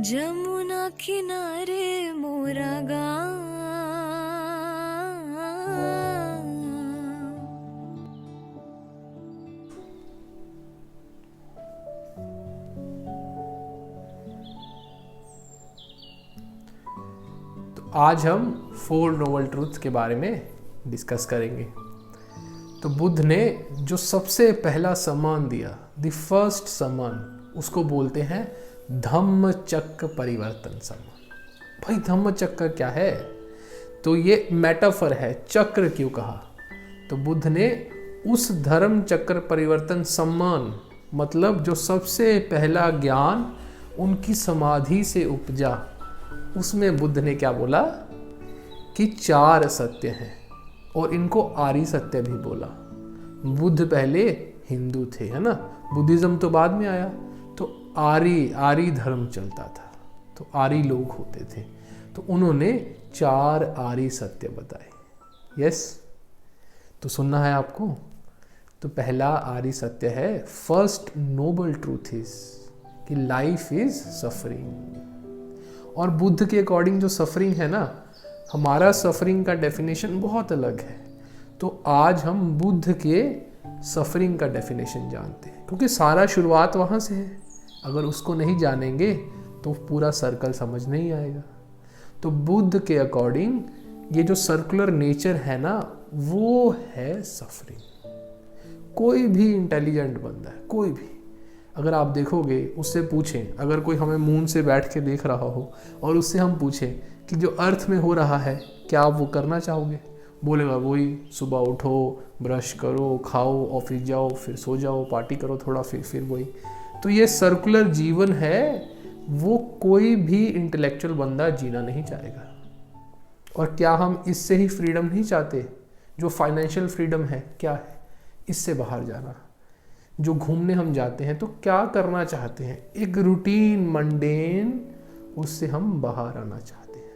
जमुना किनारे मोरा गाँव। तो आज हम 4 नोबल ट्रूथ्स के बारे में डिस्कस करेंगे। तो बुद्ध ने जो सबसे पहला सम्मान दिया, द फर्स्ट सम्मान, उसको बोलते हैं धम्म चक्र परिवर्तन सम्मान। भाई धम्म चक्र क्या है? तो ये मेटाफर है। चक्र क्यों कहा? तो बुद्ध ने उस धर्म चक्र परिवर्तन सम्मान, मतलब जो सबसे पहला ज्ञान उनकी समाधि से उपजा, उसमें बुद्ध ने क्या बोला कि 4 सत्य हैं और इनको आर्य सत्य भी बोला। बुद्ध पहले हिंदू थे, है ना, बुद्धिज्म तो बाद में आया। तो आर्य धर्म चलता था, तो आर्य लोग होते थे, तो उन्होंने 4 आर्य सत्य बताए। यस, तो सुनना है आपको। तो पहला आर्य सत्य है, फर्स्ट नोबल ट्रूथ इज कि लाइफ इज सफरिंग। और बुद्ध के अकॉर्डिंग जो सफरिंग है ना, हमारा सफरिंग का डेफिनेशन बहुत अलग है। तो आज हम बुद्ध के सफरिंग का डेफिनेशन जानते हैं, क्योंकि सारा शुरुआत वहाँ से है। अगर उसको नहीं जानेंगे तो पूरा सर्कल समझ नहीं आएगा। तो बुद्ध के अकॉर्डिंग ये जो सर्कुलर नेचर है ना, वो है सफरिंग। कोई भी इंटेलिजेंट बंदा है, कोई भी, अगर आप देखोगे, उससे पूछें, अगर कोई हमें मून से बैठ के देख रहा हो और उससे हम पूछें कि जो अर्थ में हो रहा है, क्या आप वो करना चाहोगे? बोलेगा वही, सुबह उठो, ब्रश करो, खाओ, ऑफिस जाओ, फिर सो जाओ, पार्टी करो थोड़ा, फिर वही। तो ये सर्कुलर जीवन है, वो कोई भी इंटेलेक्चुअल बंदा जीना नहीं चाहेगा। और क्या हम इससे ही फ्रीडम नहीं चाहते? जो फाइनेंशियल फ्रीडम है, क्या है? इससे बाहर जाना। जो घूमने हम जाते हैं तो क्या करना चाहते हैं? एक रूटीन मंडेन, उससे हम बाहर आना चाहते हैं।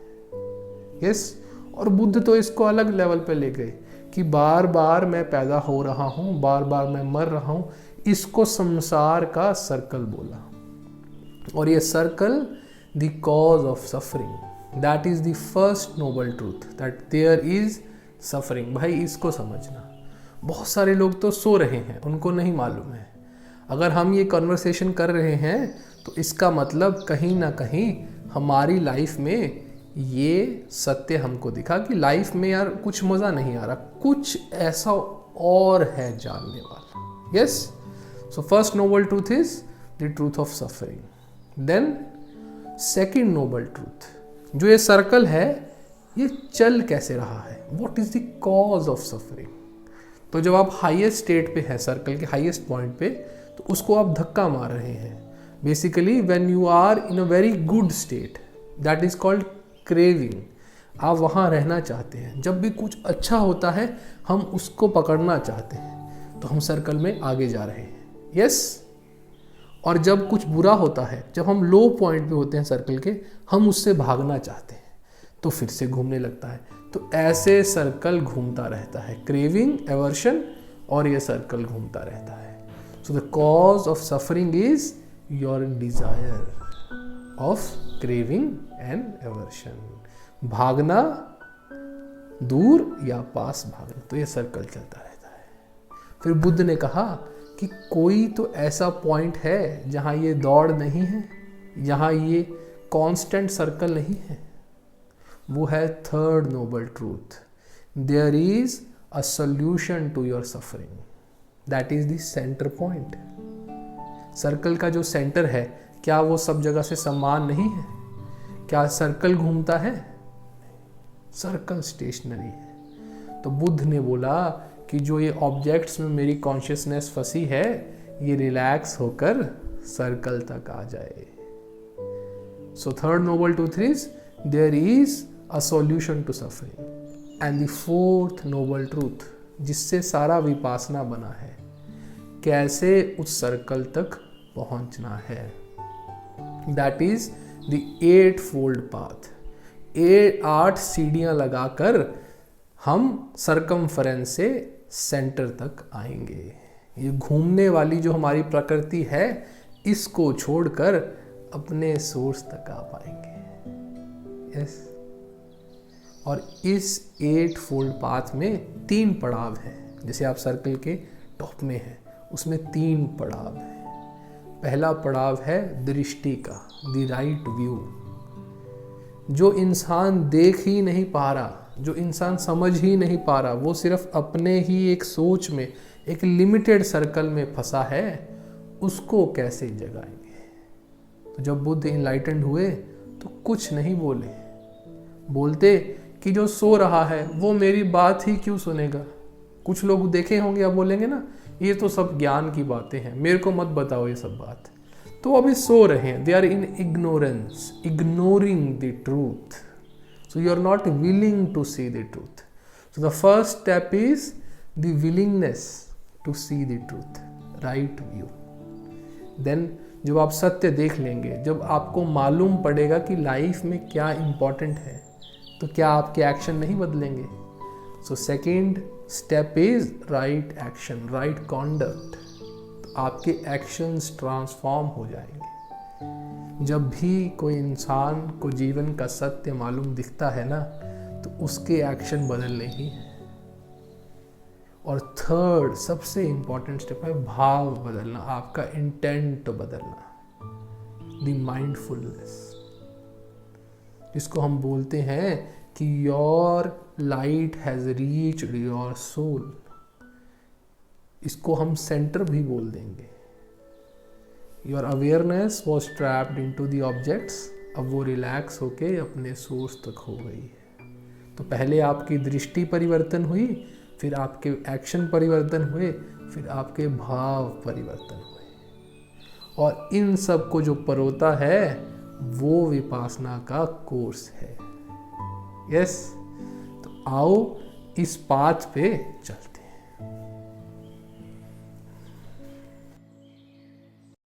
यस, और बुद्ध तो इसको अलग लेवल पे ले गए कि बार बार मैं पैदा हो रहा हूँ, बार बार मैं मर रहा हूँ। इसको संसार का सर्कल बोला, और ये circle the cause of suffering, that is the first noble truth, that there is suffering. भाई इसको समझना। बहुत सारे लोग तो सो रहे हैं, उनको नहीं मालूम है। अगर हम ये कन्वर्सेशन कर रहे हैं तो इसका मतलब कहीं ना कहीं हमारी लाइफ में ये सत्य हमको दिखा कि लाइफ में यार कुछ मज़ा नहीं आ रहा, कुछ ऐसा और है जानने वाला। Yes, so first noble truth is the truth of suffering. Then second noble truth, जो ये सर्कल है, ये चल कैसे रहा है? What is the cause of suffering? तो जब आप हाईएस्ट स्टेट पे हैं, सर्कल के हाईएस्ट पॉइंट पे, तो उसको आप धक्का मार रहे हैं। Basically when you are in a very good state, that is called craving. आप वहाँ रहना चाहते हैं। जब भी कुछ अच्छा होता है, हम उसको पकड़ना चाहते हैं, तो हम सर्कल में आगे जा रहे हैं। यस, और जब कुछ बुरा होता है, जब हम लो पॉइंट पे होते हैं सर्कल के, हम उससे भागना चाहते हैं, तो फिर से घूमने लगता है। तो ऐसे सर्कल घूमता रहता है, क्रेविंग, एवर्शन, और ये सर्कल घूमता रहता है। So the cause of suffering is your desire of craving and aversion. भागना, दूर या पास भागना, तो ये सर्कल चलता रहता है। फिर बुद्ध ने कहा कि कोई तो ऐसा पॉइंट है जहाँ ये दौड़ नहीं है, जहाँ ये कांस्टेंट सर्कल नहीं है। वो है third noble truth, there is a solution to your suffering, that is the centre point. Circle का जो सेंटर है, क्या वो सब जगह से समान नहीं है? क्या सर्कल घूमता है? सर्कल स्टेशनरी है। तो बुद्ध ने बोला कि जो ये ऑब्जेक्ट्स में मेरी कॉन्शियसनेस फंसी है, ये रिलैक्स होकर सर्कल तक आ जाए। So third noble truth is there is a solution to suffering. And the fourth noble truth, जिससे सारा विपासना बना है, कैसे उस सर्कल तक पहुंचना है, that is the 8 fold path. 8 सीढ़ियां लगाकर हम सरकमफरेंस से सेंटर तक आएंगे। ये घूमने वाली जो हमारी प्रकृति है, इसको छोड़कर अपने सोर्स तक आ पाएंगे। यस। और इस 8 फोल्ड पाथ में 3 पड़ाव हैं। जैसे आप सर्कल के टॉप में हैं, उसमें 3 पड़ाव हैं। पहला पड़ाव है दृष्टि का, द राइट व्यू। जो इंसान देख ही नहीं पा रहा, जो इंसान समझ ही नहीं पा रहा, वो सिर्फ अपने ही एक सोच में, एक लिमिटेड सर्कल में फंसा है, उसको कैसे जगाएंगे। तो जब बुद्ध इनलाइटेंड हुए तो कुछ नहीं बोलते कि जो सो रहा है वो मेरी बात ही क्यों सुनेगा। कुछ लोग देखे होंगे, अब बोलेंगे ना ये तो सब ज्ञान की बातें हैं, मेरे को मत बताओ ये सब बात। तो अभी सो रहे हैं, they are in ignorance, ignoring the truth. So you are not willing to see the truth. So the first step is the willingness to see the truth, right view. देन जब आप सत्य देख लेंगे, जब आपको मालूम पड़ेगा कि लाइफ में क्या इंपॉर्टेंट है, तो क्या आपके एक्शन नहीं बदलेंगे। So second step is right action, right conduct. तो आपके एक्शंस ट्रांसफॉर्म हो जाएंगे। जब भी कोई इंसान को जीवन का सत्य मालूम दिखता है ना, तो उसके एक्शन बदलने ही हैं। और थर्ड सबसे इंपॉर्टेंट स्टेप है भाव बदलना, आपका इंटेंट बदलना, द माइंडफुलनेस, जिसको हम बोलते हैं कि your light has reached your soul. इसको हम सेंटर भी बोल देंगे। Your awareness was trapped into the objects, अब वो रिलैक्स होके अपने सोर्स तक हो गई है। तो पहले आपकी दृष्टि परिवर्तन हुई, फिर आपके एक्शन परिवर्तन हुए, फिर आपके भाव परिवर्तन हुए। और इन सब को जो परोता है वो विपासना का कोर्स है। यस। तो आओ इस पाथ पे चलते